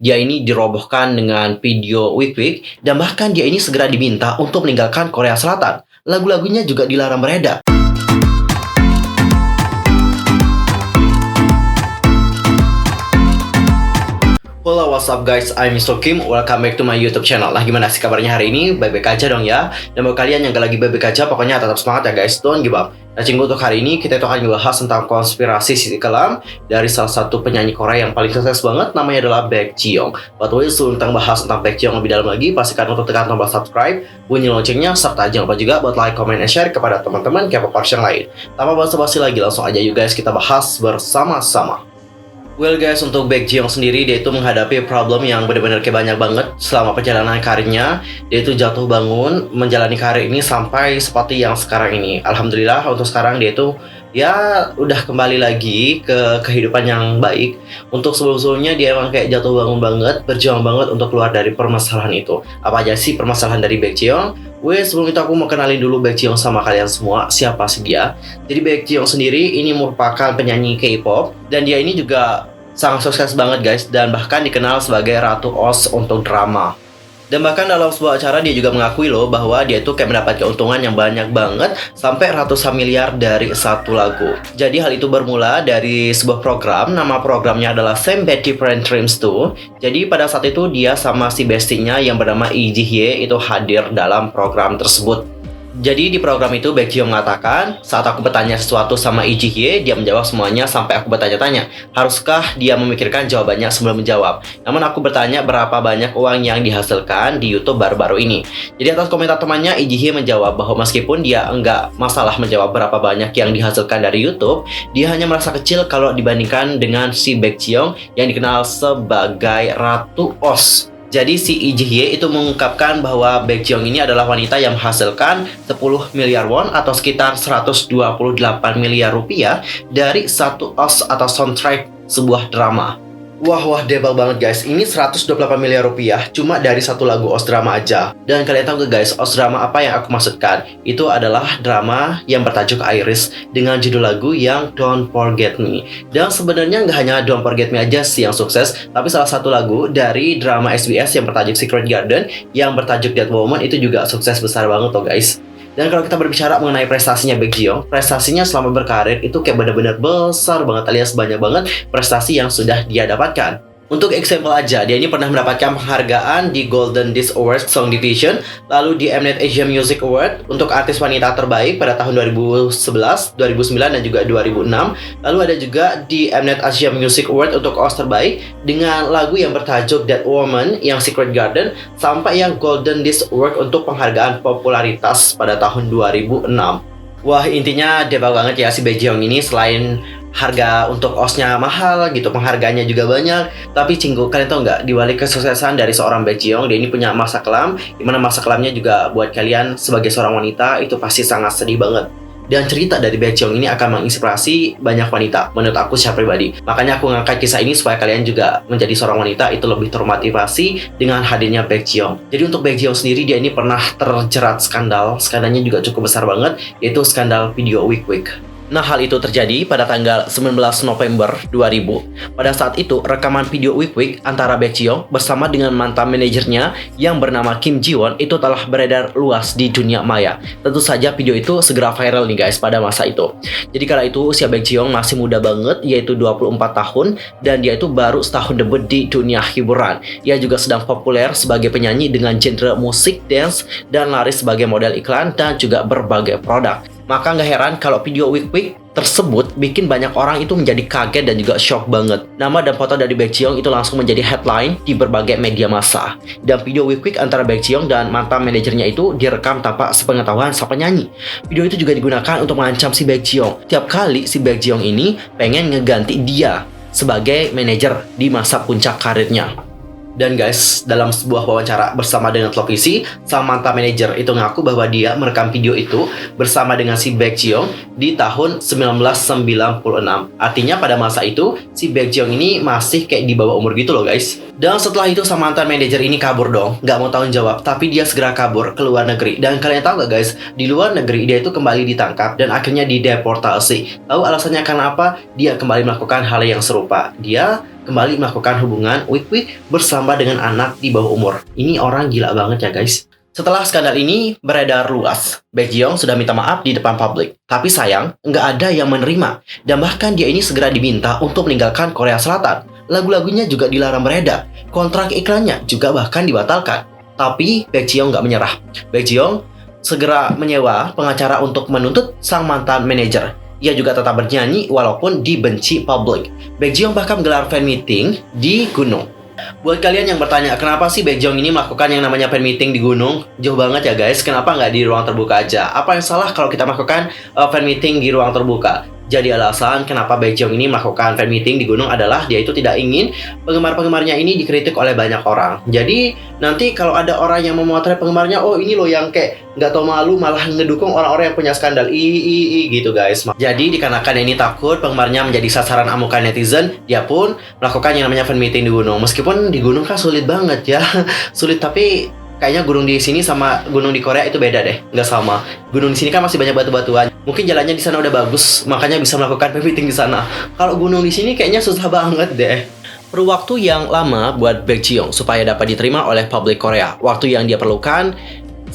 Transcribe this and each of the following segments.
Dia ini dirobohkan dengan video Week Week, dan bahkan dia ini segera diminta untuk meninggalkan Korea Selatan. Lagu-lagunya juga dilarang beredar. Halo, what's up guys, I'm Mr. Kim, welcome back to my YouTube channel. Lah, gimana sih kabarnya hari ini? Baik-baik aja dong ya. Dan buat kalian yang gak lagi baik-baik aja, pokoknya tetap semangat ya guys, don't give up. Nah, cinggu untuk hari ini kita akan membahas tentang konspirasi sisi kelam dari salah satu penyanyi Korea yang paling sukses banget, namanya adalah Baekhyun. By the way, sebelum kita bahas tentang Baekhyun lebih dalam lagi, pastikan untuk tekan tombol subscribe, bunyi loncengnya, serta jangan lupa juga buat like, comment, and share kepada teman-teman K-popers yang lain. Tanpa basa-basi lagi, langsung aja yuk guys, kita bahas bersama-sama. Well guys, untuk Baekhyun sendiri, dia itu menghadapi problem yang benar-benar kayak banyak banget selama perjalanan karirnya. Dia itu jatuh bangun menjalani karir ini sampai seperti yang sekarang ini. Alhamdulillah untuk sekarang dia itu ya udah kembali lagi ke kehidupan yang baik. Untuk sebelum-sebelumnya dia emang kayak jatuh bangun banget, berjuang banget untuk keluar dari permasalahan itu. Apa aja sih permasalahan dari Baekhyun? Sebelum itu aku mau kenalin dulu Baekhyun sama kalian semua, siapa sih dia. Jadi Baekhyun sendiri ini merupakan penyanyi K-pop, dan dia ini juga sangat sukses banget guys, dan bahkan dikenal sebagai Ratu OS untuk drama. Dan bahkan dalam sebuah acara dia juga mengakui loh bahwa dia itu kayak mendapat keuntungan yang banyak banget, sampai ratusan miliar dari satu lagu. Jadi hal itu bermula dari sebuah program, nama programnya adalah Same Bad Different Dreams 2. Jadi pada saat itu dia sama si bestinya yang bernama Lee Ji-hye itu hadir dalam program tersebut. Jadi di program itu Baekhyun mengatakan, saat aku bertanya sesuatu sama Lee Ji-hye, dia menjawab semuanya sampai aku bertanya-tanya. Haruskah dia memikirkan jawabannya sebelum menjawab? Namun aku bertanya berapa banyak uang yang dihasilkan di YouTube baru-baru ini. Jadi atas komentar temannya, Lee Ji-hye menjawab bahwa meskipun dia enggak masalah menjawab berapa banyak yang dihasilkan dari YouTube, dia hanya merasa kecil kalau dibandingkan dengan si Baekhyun yang dikenal sebagai Ratu OS. Jadi si Lee Ji-hye itu mengungkapkan bahwa Baekhyun ini adalah wanita yang menghasilkan 10 miliar won atau sekitar 128 miliar rupiah dari satu OST atau soundtrack sebuah drama. Wah, debal banget guys. Ini 128 miliar rupiah cuma dari satu lagu OST drama aja. Dan kalian tahu gak guys, OST drama apa yang aku maksudkan? Itu adalah drama yang bertajuk Iris dengan judul lagu yang Don't Forget Me. Dan sebenarnya nggak hanya Don't Forget Me aja sih yang sukses, tapi salah satu lagu dari drama SBS yang bertajuk Secret Garden yang bertajuk That Woman itu juga sukses besar banget tuh guys. Dan kalau kita berbicara mengenai prestasinya Baekhyun, prestasinya selama berkarir itu kayak benar-benar besar banget, alias banyak banget prestasi yang sudah dia dapatkan. Untuk example aja, dia ini pernah mendapatkan penghargaan di Golden Disc Awards Song Division, lalu di Mnet Asia Music Award untuk artis wanita terbaik pada tahun 2011, 2009, dan juga 2006. Lalu ada juga di Mnet Asia Music Award untuk OST terbaik dengan lagu yang bertajuk That Woman yang Secret Garden, sampai yang Golden Disc Award untuk penghargaan popularitas pada tahun 2006. Wah, intinya debal banget ya si Baekhyun ini. Selain harga untuk OST-nya mahal gitu, penghargaannya juga banyak. Tapi cinggu, kalian tau nggak, di balik kesuksesan dari seorang Baekhyun, dia ini punya masa kelam, dimana masa kelamnya juga buat kalian sebagai seorang wanita itu pasti sangat sedih banget. Dan cerita dari Baekhyun ini akan menginspirasi banyak wanita, menurut aku secara pribadi. Makanya aku ngangkat kisah ini supaya kalian juga menjadi seorang wanita itu lebih termotivasi dengan hadirnya Baekhyun. Jadi untuk Baekhyun sendiri, dia ini pernah terjerat skandal. Skandalnya juga cukup besar banget, yaitu skandal video Week Week. Nah, hal itu terjadi pada tanggal 19 November 2000. Pada saat itu, rekaman video Week Week antara Baekhyun bersama dengan mantan manajernya yang bernama Kim Ji-won itu telah beredar luas di dunia maya. Tentu saja video itu segera viral nih guys pada masa itu. Jadi kala itu usia Baekhyun masih muda banget, yaitu 24 tahun, dan dia itu baru setahun debut di dunia hiburan. Ia juga sedang populer sebagai penyanyi dengan genre musik dance dan laris sebagai model iklan dan juga berbagai produk. Maka nggak heran kalau video Week Week tersebut bikin banyak orang itu menjadi kaget dan juga shock banget. Nama dan foto dari Baekhyun itu langsung menjadi headline di berbagai media massa. Dan video Week Week antara Baekhyun dan mantan manajernya itu direkam tanpa sepengetahuan sang penyanyi. Video itu juga digunakan untuk mengancam si Baekhyun. Tiap kali si Baekhyun ini pengen ngeganti dia sebagai manajer di masa puncak karirnya. Dan guys, dalam sebuah wawancara bersama dengan televisi, sang mantan manajer itu ngaku bahwa dia merekam video itu bersama dengan si Baekhyun di tahun 1996. Artinya pada masa itu, si Baekhyun ini masih kayak di bawah umur gitu loh guys. Dan setelah itu sang mantan manajer ini kabur dong, nggak mau tanggung jawab, tapi dia segera kabur ke luar negeri. Dan kalian tahu gak guys, di luar negeri dia itu kembali ditangkap dan akhirnya dideportasi. Tahu alasannya karena apa? Dia kembali melakukan hal yang serupa. Dia kembali melakukan hubungan wik-wik bersama dengan anak di bawah umur. Ini orang gila banget ya guys. Setelah skandal ini beredar luas, Baekhyun sudah minta maaf di depan publik. Tapi sayang, nggak ada yang menerima. Dan bahkan dia ini segera diminta untuk meninggalkan Korea Selatan. Lagu-lagunya juga dilarang beredar. Kontrak iklannya juga bahkan dibatalkan. Tapi Baekhyun nggak menyerah. Baekhyun segera menyewa pengacara untuk menuntut sang mantan manajer. Ia juga tetap bernyanyi walaupun dibenci publik. Baekhyun bahkan menggelar fan meeting di gunung. Buat kalian yang bertanya, kenapa sih Baekhyun ini melakukan yang namanya fan meeting di gunung? Jauh banget ya guys, kenapa nggak di ruang terbuka aja? Apa yang salah kalau kita melakukan fan meeting di ruang terbuka? Jadi alasan kenapa Baekhyun ini melakukan fan meeting di gunung adalah dia itu tidak ingin penggemar-penggemarnya ini dikritik oleh banyak orang. Jadi nanti kalau ada orang yang memotret penggemarnya, oh ini loh yang kayak nggak tahu malu malah ngedukung orang-orang yang punya skandal gitu guys. Jadi dikarenakan ini takut penggemarnya menjadi sasaran amukan netizen, dia pun melakukan yang namanya fan meeting di gunung. Meskipun di gunung kan sulit banget ya, sulit tapi kayaknya gunung di sini sama gunung di Korea itu beda deh, nggak sama. Gunung di sini kan masih banyak batu-batuan. Mungkin jalannya di sana udah bagus, makanya bisa melakukan fan meeting di sana. Kalau gunung di sini kayaknya susah banget deh. Perlu waktu yang lama buat Baekhyun supaya dapat diterima oleh publik Korea. Waktu yang dia perlukan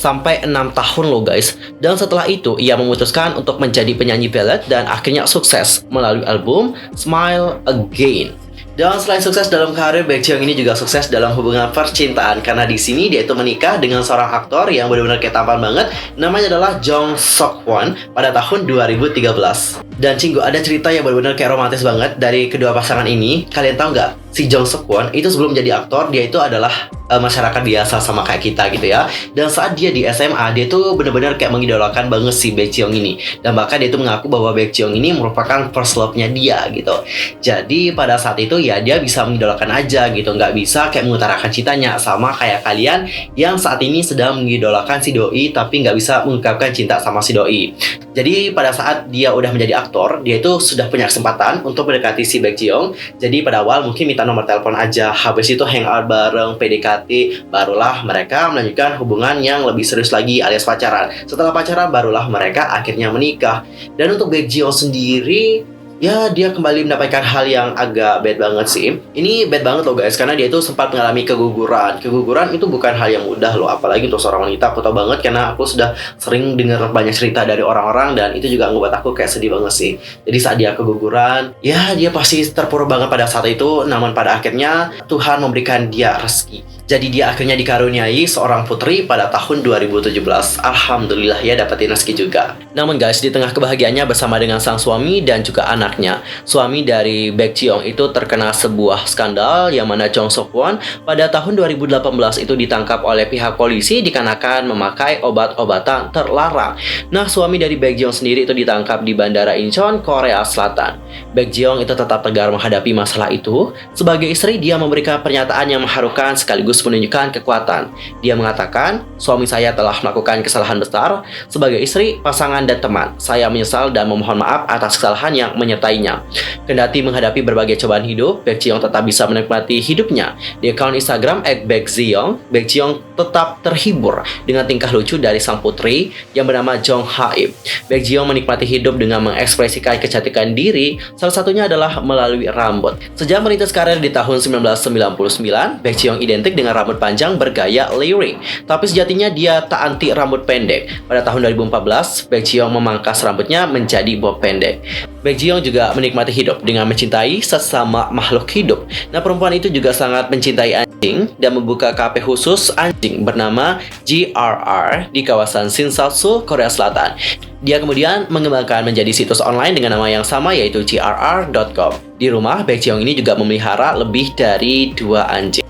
sampai 6 tahun loh guys. Dan setelah itu ia memutuskan untuk menjadi penyanyi ballad dan akhirnya sukses melalui album Smile Again. Dan selain sukses dalam karir, Baekhyun ini juga sukses dalam hubungan percintaan karena di sini dia itu menikah dengan seorang aktor yang benar-benar kayak tampan banget. Namanya adalah Jong Sok Won pada tahun 2013. Dan Cinggu, ada cerita yang benar-benar kayak romantis banget dari kedua pasangan ini. Kalian tahu nggak? Si Jong Sok Won itu sebelum jadi aktor, dia itu adalah masyarakat biasa sama kayak kita gitu ya. Dan saat dia di SMA, dia tuh benar-benar kayak mengidolakan banget si Baekhyun ini. Dan bahkan dia tuh mengaku bahwa Baekhyun ini merupakan first love-nya dia gitu. Jadi pada saat itu ya dia bisa mengidolakan aja gitu, nggak bisa kayak mengutarakan cintanya sama kayak kalian yang saat ini sedang mengidolakan si doi tapi nggak bisa mengungkapkan cinta sama si doi. Jadi pada saat dia udah menjadi aktor, dia itu sudah punya kesempatan untuk mendekati si Baekhyun. Jadi pada awal mungkin minta nomor telepon aja, habis itu hangout bareng, PDKT, barulah mereka melanjutkan hubungan yang lebih serius lagi alias pacaran. Setelah pacaran barulah mereka akhirnya menikah. Dan untuk Baekhyun sendiri, ya dia kembali mendapatkan hal yang agak bad banget sih. Ini bad banget loh guys, karena dia itu sempat mengalami keguguran. Keguguran itu bukan hal yang mudah loh, apalagi untuk seorang wanita. Aku tahu banget karena aku sudah sering dengar banyak cerita dari orang-orang dan itu juga membuat aku kayak sedih banget sih. Jadi saat dia keguguran, ya dia pasti terpuruk banget pada saat itu. Namun pada akhirnya Tuhan memberikan dia rezeki. Jadi dia akhirnya dikaruniai seorang putri pada tahun 2017. Alhamdulillah ya dapetin rezeki juga. Namun guys, di tengah kebahagiaannya bersama dengan sang suami dan juga anaknya, suami dari Baekhyun itu terkena sebuah skandal yang mana Jong Sok Won pada tahun 2018 itu ditangkap oleh pihak polisi dikarenakan memakai obat-obatan terlarang. Nah, suami dari Baekhyun sendiri itu ditangkap di Bandara Incheon, Korea Selatan. Baekhyun itu tetap tegar menghadapi masalah itu. Sebagai istri, dia memberikan pernyataan yang mengharukan sekaligus menunjukkan kekuatan. Dia mengatakan, suami saya telah melakukan kesalahan besar. Sebagai istri, pasangan, dan teman, saya menyesal dan memohon maaf atas kesalahan yang menyertainya. Kendati menghadapi berbagai cobaan hidup, Baekhyun tetap bisa menikmati hidupnya. Di akun Instagram @Baekhyun, Baekhyun tetap terhibur dengan tingkah lucu dari sang putri yang bernama Jong Ha-ip. Baekhyun menikmati hidup dengan mengekspresikan kecantikan diri, salah satunya adalah melalui rambut. Sejak merintis karir di tahun 1999, Baekhyun identik dengan rambut panjang bergaya layering. Tapi sejatinya dia tak anti rambut pendek. Pada tahun 2014, Baekhyun memangkas rambutnya menjadi bob pendek. Baekhyun juga menikmati hidup dengan mencintai sesama makhluk hidup. Nah, perempuan itu juga sangat mencintai anjing dan membuka kafe khusus anjing bernama GRR di kawasan Sinsatsu, Korea Selatan. Dia kemudian mengembangkan menjadi situs online dengan nama yang sama yaitu grr.com. Di rumah, Baekhyun ini juga memelihara lebih dari 2 anjing.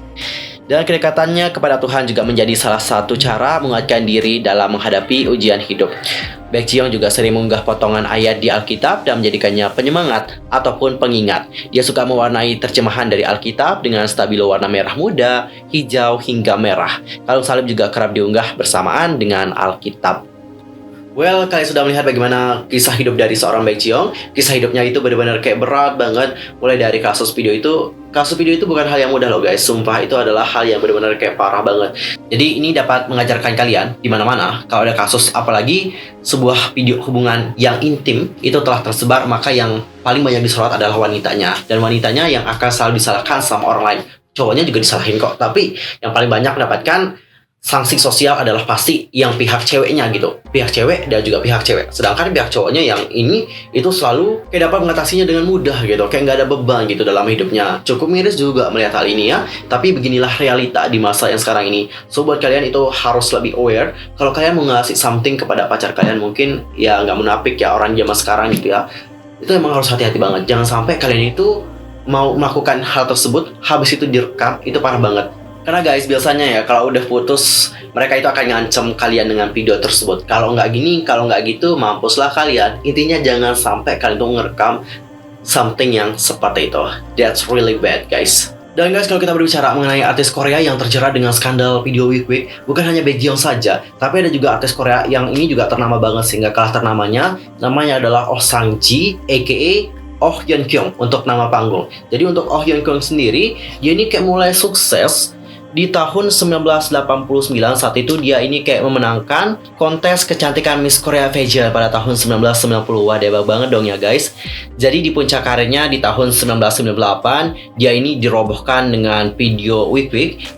Dan kedekatannya kepada Tuhan juga menjadi salah satu cara menguatkan diri dalam menghadapi ujian hidup. Baekhyun juga sering mengunggah potongan ayat di Alkitab dan menjadikannya penyemangat ataupun pengingat. Dia suka mewarnai terjemahan dari Alkitab dengan stabilo warna merah muda, hijau, hingga merah. Kalung salib juga kerap diunggah bersamaan dengan Alkitab. Well, kalian sudah melihat bagaimana kisah hidup dari seorang Baekjeong. Kisah hidupnya itu benar-benar kayak berat banget. Mulai dari kasus video itu bukan hal yang mudah loh guys. Sumpah itu adalah hal yang benar-benar kayak parah banget. Jadi ini dapat mengajarkan kalian di mana-mana kalau ada kasus, apalagi sebuah video hubungan yang intim itu telah tersebar, maka yang paling banyak disorot adalah wanitanya. Dan wanitanya yang akan selalu disalahkan sama orang lain. Cowoknya juga disalahin kok, tapi yang paling banyak mendapatkan sanksi sosial adalah pasti yang pihak ceweknya gitu, pihak cewek dan juga pihak cewek. Sedangkan pihak cowoknya yang ini itu selalu kayak dapat mengatasinya dengan mudah gitu, kayak nggak ada beban gitu dalam hidupnya. Cukup miris juga melihat hal ini ya, tapi beginilah realita di masa yang sekarang ini. So buat kalian itu harus lebih aware kalau kalian mau ngasih something kepada pacar kalian, mungkin ya nggak munafik ya orang zaman sekarang gitu ya. Itu emang harus hati-hati banget, jangan sampai kalian itu mau melakukan hal tersebut habis itu direkam, itu parah banget. Karena guys, biasanya ya kalau udah putus, mereka itu akan ngancem kalian dengan video tersebut. Kalau nggak gini, kalau nggak gitu, mampuslah kalian. Intinya jangan sampai kalian tuh ngerekam something yang seperti itu. That's really bad guys. Dan guys, kalau kita berbicara mengenai artis Korea yang terjerat dengan skandal video wig, bukan hanya Baekjeong saja, tapi ada juga artis Korea yang ini juga ternama banget sehingga kalah ternamanya. Namanya adalah Oh Sang-ji, aka Oh Yeon Kyung untuk nama panggung. Jadi untuk Oh Yeon Kyung sendiri, dia ini kayak mulai sukses di tahun 1989. Saat itu dia ini kayak memenangkan kontes kecantikan Miss Korea Pageant pada tahun 1990. Wah, debak banget dong ya guys. Jadi di puncak karirnya di tahun 1998, dia ini dirobohkan dengan video wig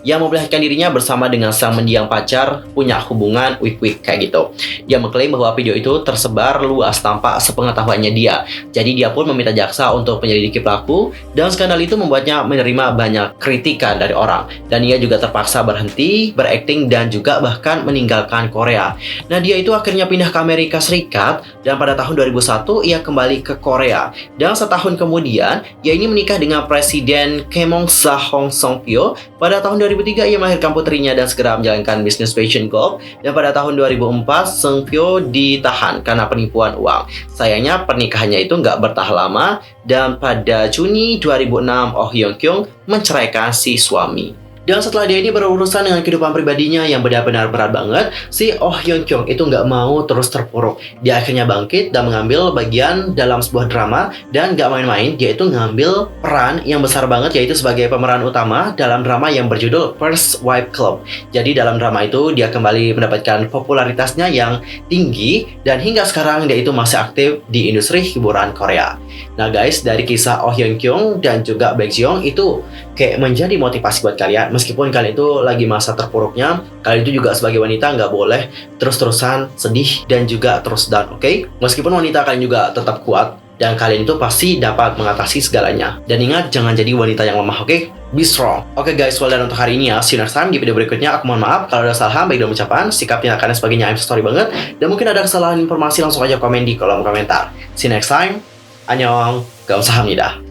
yang memperlihatkan dirinya bersama dengan sang mendiang pacar punya hubungan wig kayak gitu. Dia mengklaim bahwa video itu tersebar luas tanpa sepengetahuannya dia. Jadi dia pun meminta jaksa untuk menyelidiki pelaku, dan skandal itu membuatnya menerima banyak kritikan dari orang. Dan ia juga terpaksa berhenti berakting dan juga bahkan meninggalkan Korea. Nah, dia itu akhirnya pindah ke Amerika Serikat dan pada tahun 2001 ia kembali ke Korea. Dan setahun kemudian, ia ini menikah dengan Presiden Kemong Sahong Songpyo. Pada tahun 2003 ia melahirkan putrinya dan segera menjalankan bisnis fashion golf. Dan pada tahun 2004 Songpyo ditahan karena penipuan uang. Sayangnya pernikahannya itu nggak bertahan lama dan pada Juni 2006 Oh Yeon Kyung menceraikan si suami. Dan setelah dia ini berurusan dengan kehidupan pribadinya yang benar-benar berat banget, si Oh Yeon Kyung itu nggak mau terus terpuruk. Dia akhirnya bangkit dan mengambil bagian dalam sebuah drama, dan nggak main-main, dia itu ngambil peran yang besar banget, yaitu sebagai pemeran utama dalam drama yang berjudul First Wife Club. Jadi dalam drama itu dia kembali mendapatkan popularitasnya yang tinggi, dan hingga sekarang dia itu masih aktif di industri hiburan Korea. Nah guys, dari kisah Oh Yeon Kyung dan juga Baekjeong itu kayak menjadi motivasi buat kalian. Meskipun kalian itu lagi masa terpuruknya, kalian itu juga sebagai wanita nggak boleh terus-terusan sedih dan juga terus down, oke? Meskipun wanita, kalian juga tetap kuat dan kalian itu pasti dapat mengatasi segalanya. Dan ingat, jangan jadi wanita yang lemah, oke? Be strong. Oke guys, well dan untuk hari ini ya, see you next time di video berikutnya. Aku mohon maaf kalau ada kesalahan baik dalam ucapan, sikap, tindakan dan sebagainya. I'm sorry banget. Dan mungkin ada kesalahan informasi, langsung aja komen di kolom komentar. See you next time. 안녕. 감사합니다.